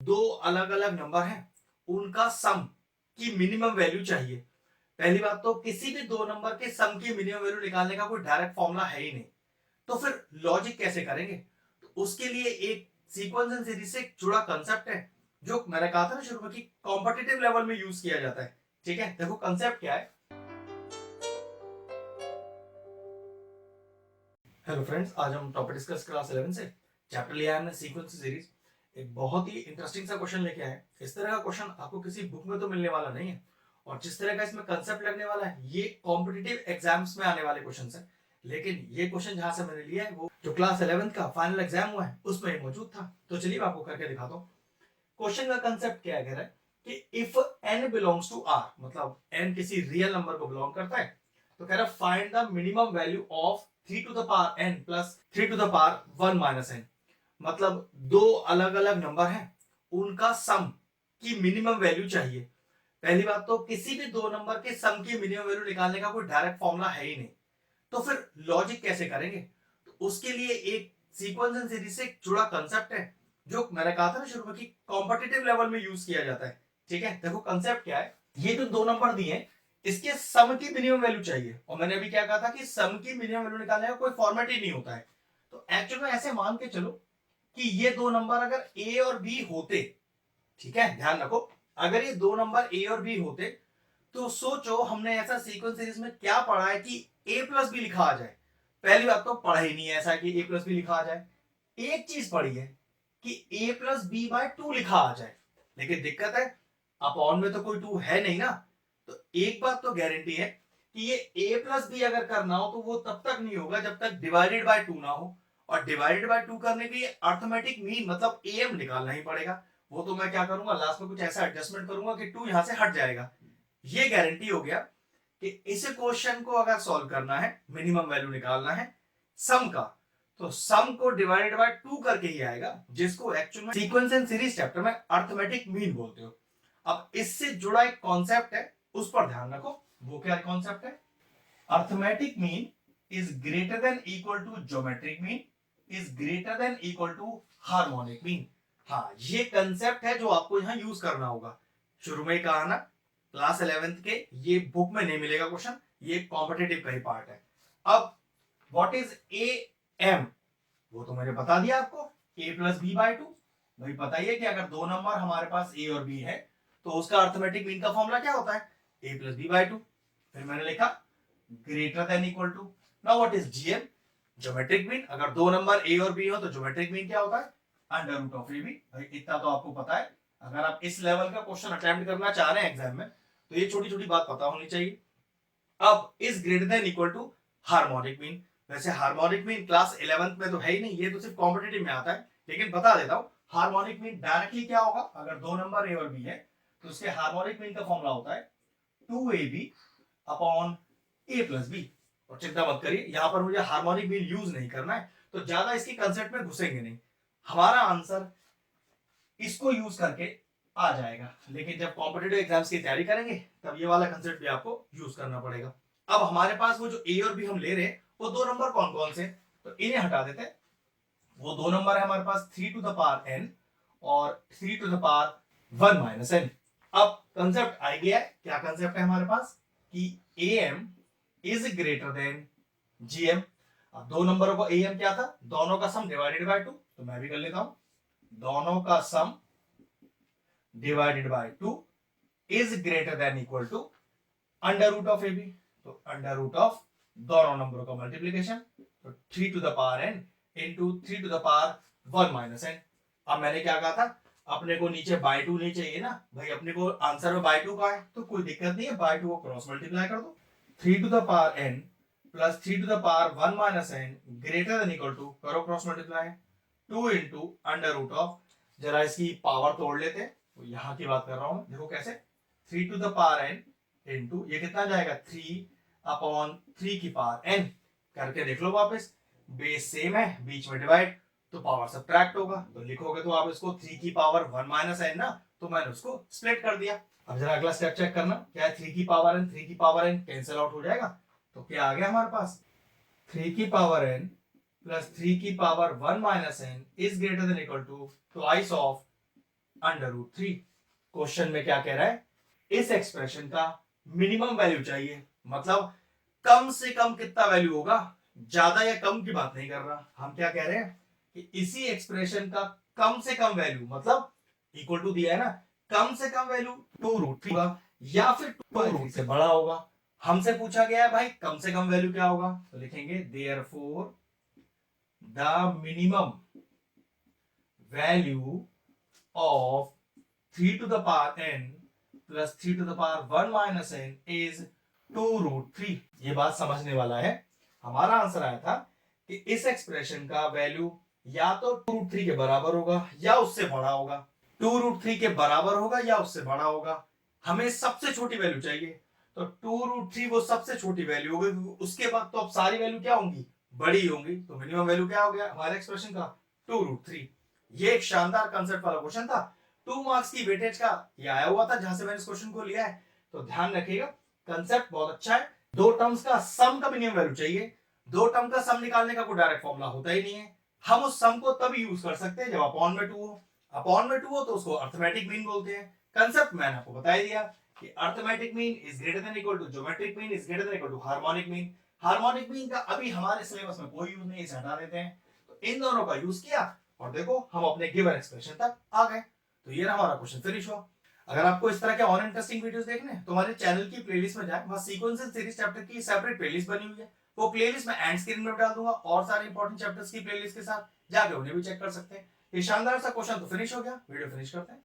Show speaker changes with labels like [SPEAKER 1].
[SPEAKER 1] दो अलग अलग नंबर हैं, उनका सम की मिनिमम वैल्यू चाहिए। पहली बात तो किसी भी दो नंबर के सम की मिनिमम वैल्यू निकालने का कोई डायरेक्ट फॉर्मूला है ही नहीं, तो फिर लॉजिक कैसे करेंगे? तो उसके लिए एक सीक्वेंस एंड सीरीज से जुड़ा कंसेप्ट है, जो मैंने कहा था ना शुरू में कि कॉम्पिटिटिव लेवल में यूज किया जाता है। ठीक है, देखो कंसेप्ट क्या है। हेलो फ्रेंड्स, आज हम टॉपिक डिस्कस क्लास 11 से चैप्टर लिया है हमने सीक्वेंस सीरीज। एक बहुत ही इंटरेस्टिंग सा क्वेश्चन लेके आए। इस तरह का क्वेश्चन आपको किसी बुक में तो मिलने वाला नहीं है, और जिस तरह का इसमें कंसेप्ट लगने वाला है ये कॉम्पिटिटिव एग्जाम्स में आने वाले क्वेश्चन है। लेकिन ये क्वेश्चन जहां से मैंने लिया है वो जो क्लास 11 का फाइनल एग्जाम हुआ है उसमें मौजूद था। तो चलिए मैं आपको करके दिखाता हूँ। क्वेश्चन का कंसेप्ट क्या कह रहा है कि if n belongs to r, मतलब n किसी रियल नंबर को बिलोंग करता है, तो कह रहा है find the minimum value of 3 to the power n plus 3 to the power 1 minus n। मतलब दो अलग अलग नंबर हैं, उनका सम की मिनिमम वैल्यू चाहिए। पहली बात तो किसी भी दो नंबर के सम की मिनिमम वैल्यू निकालने का कोई डायरेक्ट फॉर्मूला है ही नहीं, तो फिर लॉजिक कैसे करेंगे? तो उसके लिए एक सीक्वेंस एंड सीरीज से जुड़ा कंसेप्ट है, जो मैंने कहा था ना शुरू में कि कॉम्पिटिटिव लेवल में यूज किया जाता है। ठीक है, देखो कंसेप्ट क्या है। ये जो दो नंबर दिए हैं, इसके सम की मिनिमम वैल्यू चाहिए, और मैंने अभी क्या कहा था कि सम की मिनिमम वैल्यू निकालने का कोई फॉर्मेट ही नहीं होता है। तो एक्चुअल में ऐसे मान के चलो कि ये दो नंबर अगर ए और बी होते, ठीक है ध्यान रखो, अगर ये दो नंबर ए और बी होते, तो सोचो हमने ऐसा सीक्वेंस सीरीज में क्या पढ़ा है कि ए प्लस बी लिखा आ जाए। पहली बात तो पढ़ा ही नहीं है ऐसा कि ए प्लस बी लिखा आ जाए। एक चीज पढ़ी है कि ए प्लस बी बाय 2 लिखा आ जाए, लेकिन दिक्कत है अपॉन में तो कोई 2 है नहीं ना। तो एक बात तो गारंटी है कि ये ए प्लस बी अगर करना हो तो वो तब तक नहीं होगा जब तक डिवाइडेड बाय 2 ना हो, और डिवाइडेड बाय 2 करने के लिए अर्थमेटिक मीन मतलब एम निकालना ही पड़ेगा। वो तो मैं क्या करूंगा, लास्ट में कुछ ऐसा एडजस्टमेंट करूंगा कि 2 यहां से हट जाएगा। ये गारंटी हो गया कि इस क्वेश्चन को अगर सॉल्व करना है, मिनिमम वैल्यू निकालना है सम का, तो सम को डिवाइडेड बाय 2 करके ही आएगा, जिसको एक्चुअल में सीक्वेंस एंड सीरीज चैप्टर में अर्थमेटिक मीन बोलते हो। अब इससे जुड़ा एक कॉन्सेप्ट है, उस पर ध्यान रखो। वो क्या कॉन्सेप्ट है? Arithmetic mean is greater than equal to geometric mean is greater than equal to harmonic mean. हाँ, ये कंसेप्ट है जो आपको यहां यूज करना होगा। शुरू में ही कहा ना, क्लास 11th के ये बुक में नहीं मिलेगा क्वेश्चन, ये कॉम्पिटिटिव का ही पार्ट है। अब व्हाट इज ए एम, वो तो मैंने बता दिया आपको, ए प्लस बी बाय 2। भाई बताइए कि अगर दो नंबर हमारे पास ए और बी है, तो उसका अर्थमेटिक मीन का फॉर्मूला क्या होता है? A plus B by 2। फिर मैंने लिखा greater than equal to. Now what is GM? Geometric mean. अगर दो नंबर ए और बी हो तो ज्योमेट्रिक मीन क्या होता है? Under root of A B. भाई इतना तो आपको पता है, अगर आप इस लेवल का क्वेश्चन अटेम्प्ट करना चाह रहे हैं एग्जाम में, तो ये छोटी छोटी बात पता होनी चाहिए। अब is greater than equal to harmonic mean. वैसे हार्मोनिक मीन क्लास 11th में तो है ही नहीं, ये तो सिर्फ कॉम्पिटिटिव में आता है, लेकिन बता देता हूं हार्मोनिक मीन डायरेक्टली क्या होगा। अगर दो नंबर ए और बी है तो उसके हार्मोनिक मीन का फॉर्मूला होता है 2ab अपॉन ए प्लस बी। और चिंता मत करिए, यहां पर मुझे हार्मोनिक मीन यूज नहीं करना है, तो ज्यादा इसकी कंसेप्ट में घुसेंगे नहीं। हमारा आंसर इसको यूज करके आ जाएगा, लेकिन जब कॉम्पिटिटिव एग्जाम्स की तैयारी करेंगे तब ये वाला कंसेप्ट भी आपको यूज करना पड़ेगा। अब हमारे पास वो जो ए और बी हम ले रहे हैं, वो दो नंबर कौन कौन से, तो इन्हें हटा देते हैं। वो दो नंबर है हमारे पास 3 टू द पावर n और 3 to the power 1 minus n। अब कंसेप्ट आ गया है, क्या कंसेप्ट है हमारे पास कि am is greater than gm। अब दो नंबरों को am क्या था? दोनों का सम डिवाइडेड बाय 2। तो मैं भी कर लेता हूं, दोनों का sum divided by 2 is greater than equal to under root of A B. तो अंडर रूट ऑफ दोनों नंबरों का मल्टीप्लीकेशन, तो 3 to the power n into 3 to the power 1 minus n। अब मैंने क्या कहा था, अपने को नीचे बाय 2 नहीं चाहिए ना भाई, अपने को आंसर में बाय 2 का है, तो कोई दिक्कत नहीं है, बाय 2 को क्रॉस मल्टीप्लाई कर दो। 3 to the power n plus 3 to the power 1 minus n greater than equal to, करो cross multiply, 2 into under root of, जरा इसकी पावर तोड़ लेते हैं, तो यहां की बात कर रहा हूं, देखो कैसे, 3 to the power n into ये कितना जाएगा 3 अपॉन 3 की पावर n। करके देख लो वापस, बेस सेम है, बीच में डिवाइड, तो पावर सब्ट्रैक्ट होगा, तो लिखोगे तो आप इसको 3 की पावर 1 माइनस n ना, तो मैंने उसको स्प्लिट कर दिया। अब जरा अगला स्टेप चेक करना, क्या है 3 की पावर n, 3 की पावर n कैंसिल आउट हो जाएगा, तो क्या आ गया हमारे पास 3 की पावर n प्लस 3 की power 1 minus n is greater than equal to twice of √3। Question में क्या कह रहा है, इस एक्सप्रेशन का मिनिमम वैल्यू चाहिए, मतलब कम से कम कितना वैल्यू होगा, ज्यादा या कम की बात नहीं कर रहा। हम क्या कह रहे हैं कि इसी एक्सप्रेशन का कम से कम वैल्यू, मतलब इक्वल टू दिया है ना, कम से कम वैल्यू 2√3 होगा या फिर 2√3 से बड़ा होगा। हमसे पूछा गया है भाई कम से कम वैल्यू क्या होगा, तो लिखेंगे therefore the minimum value of 3 to the power n plus 3 to the power 1 minus n is 2√3। ये बात समझने वाला है। हमारा आंसर आया था कि इस एक्सप्रेशन का वैल्यू या तो 2√3 के बराबर होगा या उससे बड़ा होगा। 2√3 के बराबर होगा या उससे बड़ा होगा। हमें सबसे छोटी वैल्यू चाहिए, तो 2√3 वो सबसे छोटी वैल्यू होगी, उसके बाद तो अब सारी वैल्यू क्या होंगी, बड़ी होंगी। तो मिनिमम वैल्यू क्या हो गया हमारे एक्सप्रेशन का, 2√3। ये एक शानदार कंसेप्ट वाला क्वेश्चन था, 2 मार्क्स की वेटेज का ये आया हुआ था जहां से मैंने इस क्वेश्चन को लिया है। तो ध्यान रखिएगा, कंसेप्ट बहुत अच्छा है। दो टर्म्स का सम का मिनिमम वैल्यू चाहिए। दो टर्म का सम निकालने का कोई डायरेक्ट फॉर्मूला होता ही नहीं है। हम उस सम को तभी यूज कर सकते हैं जब अपॉन में 2 हो। अपॉन में 2 हो तो उसको अर्थमेटिक मीन बोलते हैं। कंसेप्ट मैंने आपको बता ही दिया कि arithmetic mean is greater than equal to geometric mean is greater than equal to harmonic mean. Harmonic mean का अभी हमारे सिलेबस में कोई यूज नहीं, इसे हटा देते हैं। तो इन दोनों का यूज किया और देखो हम अपने गिवन एक्सप्रेशन तक आ गए। तो ये हमारा क्वेश्चन फिनिश हुआ। अगर आपको इस तरह के और इंटरेस्टिंग वीडियोस देखने हैं तो हमारे चैनल की प्लेलिस्ट में जाएं, वहां सीक्वेंसेस सीरीज चैप्टर की सेपरेट प्लेलिस्ट बनी हुई है। वो प्लेलिस्ट मैं एंड स्क्रीन में डाल दूंगा और सारे इंपॉर्टेंट चैप्टर्स की प्लेलिस्ट के साथ, जाके उन्हें भी चेक कर सकते हैं। ये शानदार सा क्वेश्चन तो फिनिश हो गया, वीडियो फिनिश करते हैं।